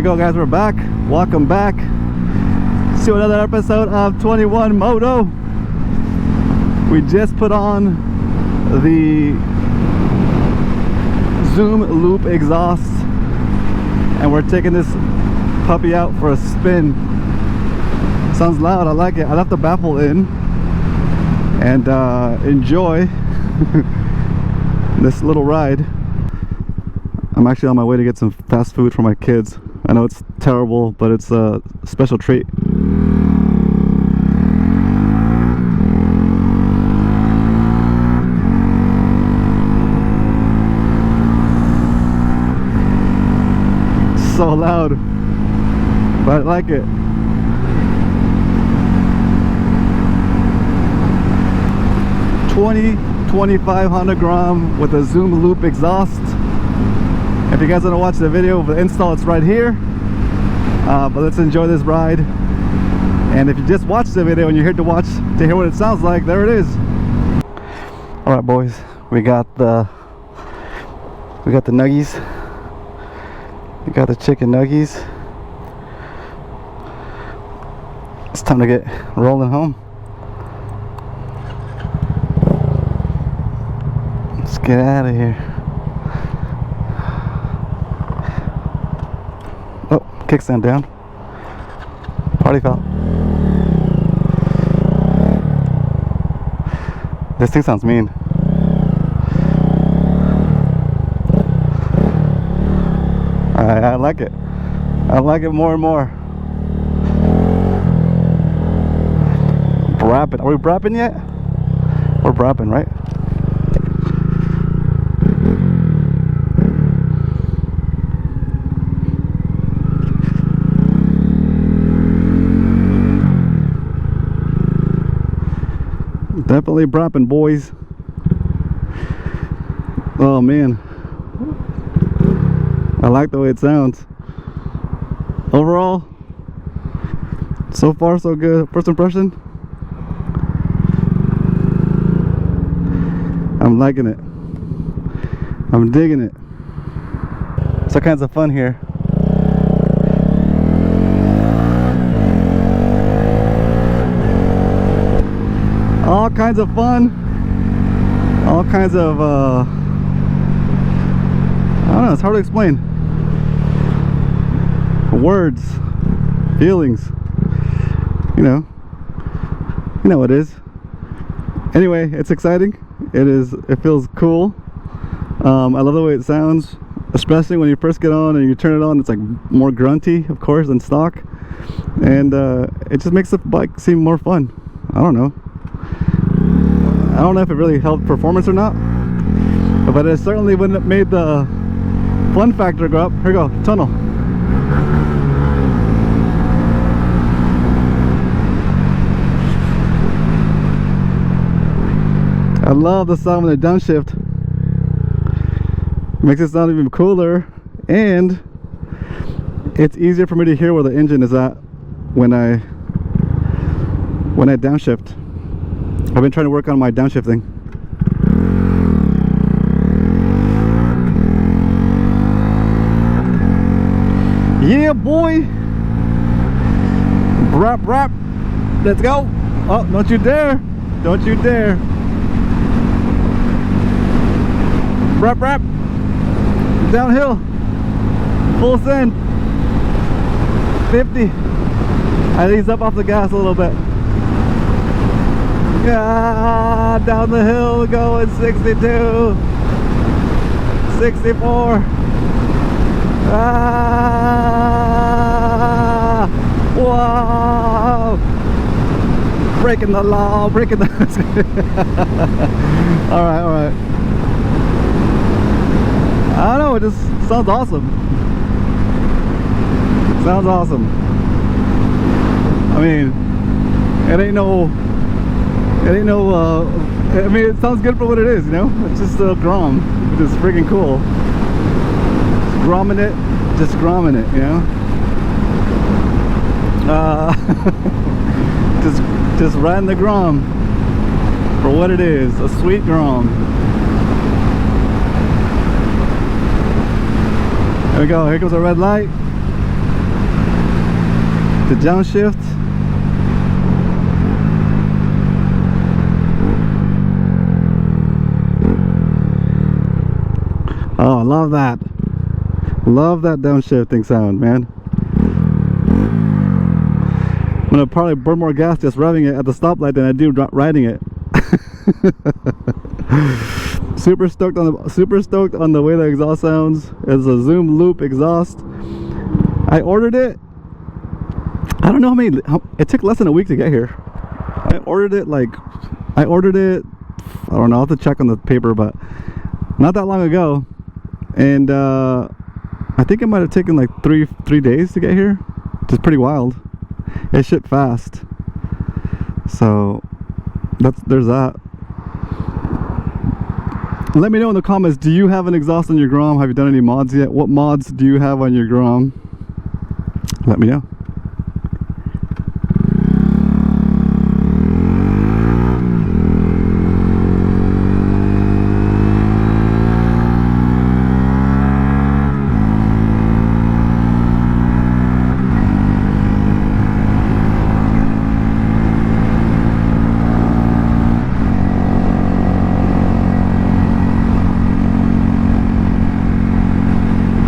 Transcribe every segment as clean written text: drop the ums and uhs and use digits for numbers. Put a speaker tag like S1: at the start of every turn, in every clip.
S1: we go, guys. We're back. Welcome back to another episode of 21 Moto. We just put on the Zoom loop exhaust and we're taking this puppy out for a spin. Sounds loud. I like it. I left the baffle in and enjoy this little ride. I'm actually on my way to get some fast food for my kids. I know it's terrible, but it's a special treat. So loud, but I like it. $25 Honda Grom with a Zoom loop exhaust. If you guys want to watch the video of the install, it's right here. But let's enjoy this ride. And if you just watched the video and you're here to hear what it sounds like, there it is. All right, boys, we got the nuggies. We got the chicken nuggies. It's time to get rolling home. Let's get out of here. Oh, kickstand down. Party foul. This thing sounds mean. I like it. I like it more and more. BRAPing. Are we BRAPing yet? We're BRAPing, right? Definitely BRAPing, boys. Oh man, I like the way it sounds. Overall, so far so good. First impression, I'm liking it. I'm digging it. It's all kinds of fun here. All kinds of fun, all kinds of I don't know, it's hard to explain. Words, feelings, you know what it is. Anyway, it's exciting. It feels cool. I love the way it sounds, especially when you first get on and you turn it on. It's like more grunty, of course, than stock, and it just makes the bike seem more fun. I don't know if it really helped performance or not, but it certainly wouldn't have made the fun factor go up. Here we go, tunnel. I love the sound when it downshift. Makes it sound even cooler, and it's easier for me to hear where the engine is at when I downshift. I've been trying to work on my downshifting. Yeah, boy. BRAP. Let's go. Oh, don't you dare. Don't you dare. BRAP. Downhill. Full send. 50. I ease up off the gas a little bit. Yeah, down the hill going 62, 64. Ah, wow. Breaking the law, breaking the all right. I don't know, it just sounds awesome. Sounds awesome. I mean, it ain't no I mean, it sounds good for what it is, you know. It's just a Grom, which is freaking cool. Just gromming it, you know. Just riding the Grom for what it is, a sweet Grom. There we go. Here goes a red light. the downshift. Oh, I love that. Love that downshifting sound, man. I'm gonna probably burn more gas just revving it at the stoplight than I do riding it. Super stoked on the way the exhaust sounds. It's a Zoom loop exhaust. I ordered it. I don't know it took less than a week to get here. I ordered it I don't know, I'll have to check on the paper, but not that long ago. And I think it might have taken like three days to get here, which is pretty wild. It shipped fast, so there's that. Let me know in the comments, do you have an exhaust on your Grom? Have you done any mods yet? What mods do you have on your Grom? Let me know.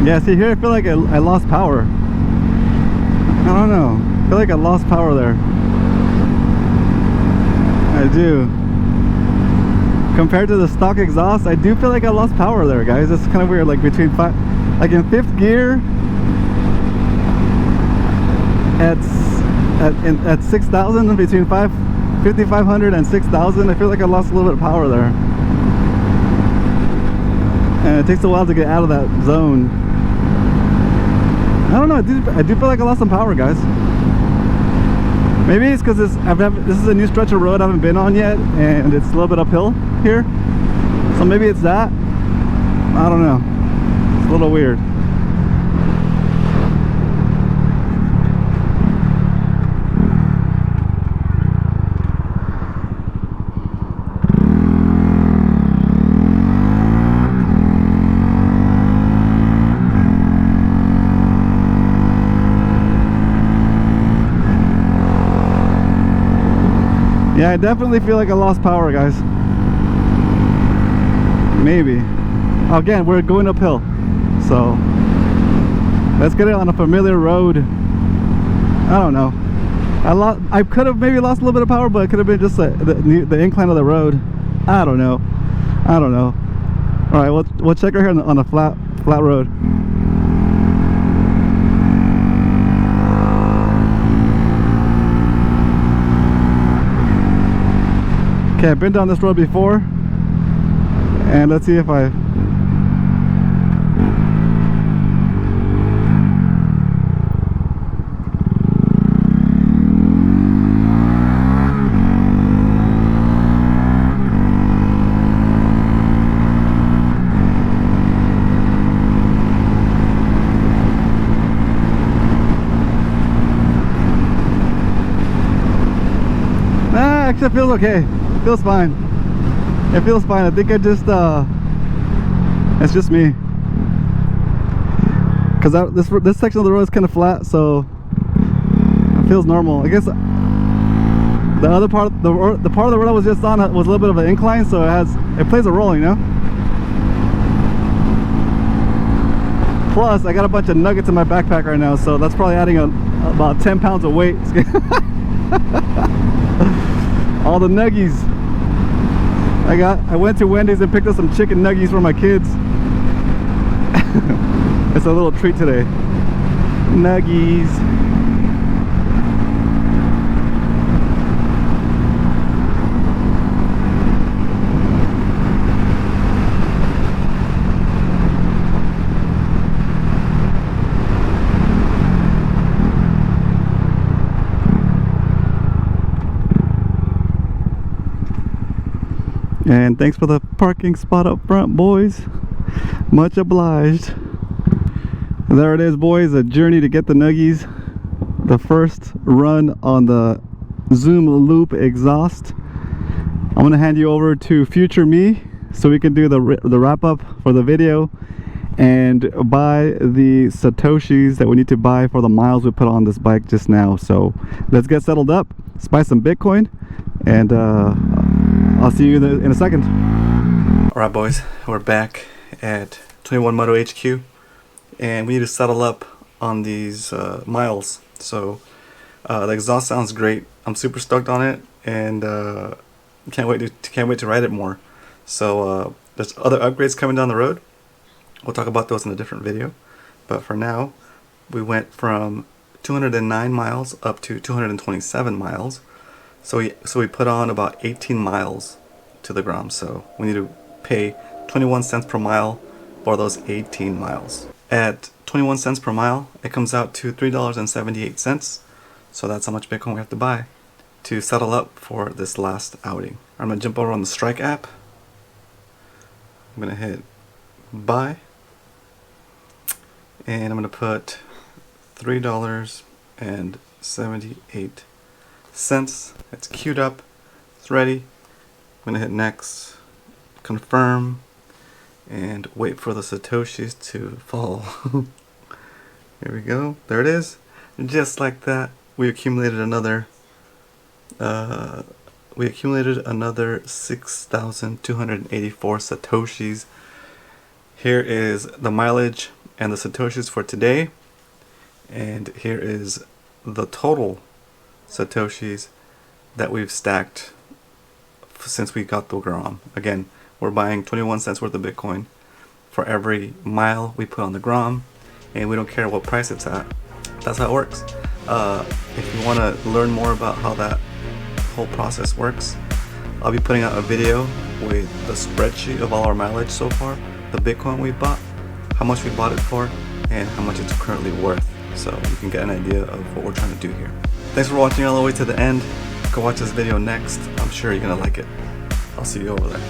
S1: Yeah, see here I feel like I lost power. I don't know. I feel like I lost power there. I do. Compared to the stock exhaust, I do feel like I lost power there, guys. It's kind of weird. Like in 5th gear at 6,000, between 5,500 and 6,000, I feel like I lost a little bit of power there. And it takes a while to get out of that zone. I don't know, I do feel like I lost some power, guys. Maybe it's because this is a new stretch of road I haven't been on yet, and it's a little bit uphill here. So maybe it's that. I don't know. It's a little weird. Yeah, I definitely feel like I lost power, guys. Maybe. Again, we're going uphill, so let's get it on a familiar road. I don't know. I could have maybe lost a little bit of power, but it could have been just the incline of the road. I don't know. All right, we'll check her here on a flat road. Okay, I've been down this road before, and let's see if I... Actually, it feels okay. It feels fine. It feels fine. I think it's just me. Because this section of the road is kind of flat, so it feels normal. I guess the other part, the part of the road I was just on was a little bit of an incline, so it plays a role, you know. Plus, I got a bunch of nuggets in my backpack right now, so that's probably adding about 10 pounds of weight. All the nuggies. I went to Wendy's and picked up some chicken nuggies for my kids. It's a little treat today. Nuggies. And thanks for the parking spot up front, boys. Much obliged. There it is, boys, a journey to get the nuggies. The first run on the Zoom loop exhaust. I'm gonna hand you over to future me so we can do the wrap up for the video. and buy the Satoshis that we need to buy for the miles we put on this bike just now. So let's get settled up, let's buy some Bitcoin, and I'll see you in a second. Alright boys, we're back at 21 Moto HQ, and we need to settle up on these miles. So the exhaust sounds great. I'm super stoked on it, and can't wait to ride it more. So there's other upgrades coming down the road. We'll talk about those in a different video. But for now, we went from 209 miles up to 227 miles. So we put on about 18 miles to the Grom. So we need to pay 21 cents per mile for those 18 miles. At 21 cents per mile, it comes out to $3.78. So that's how much Bitcoin we have to buy to settle up for this last outing. I'm going to jump over on the Strike app. I'm going to hit buy, and I'm going to put $3.78. It's queued up, it's ready. I'm going to hit next, confirm, and wait for the Satoshis to fall. Here we go, there it is. And just like that, we accumulated another 6,284 Satoshis. Here is the mileage and the Satoshis for today, and here is the total Satoshis that we've stacked since we got the Grom. Again, we're buying 21 cents worth of Bitcoin for every mile we put on the Grom, and we don't care what price it's at. That's how it works. If you want to learn more about how that whole process works, I'll be putting out a video with the spreadsheet of all our mileage so far, the Bitcoin we bought, how much we bought it for, and how much it's currently worth, so you can get an idea of what we're trying to do here. Thanks for watching all the way to the end. Go watch this video next. I'm sure you're gonna like it. I'll see you over there.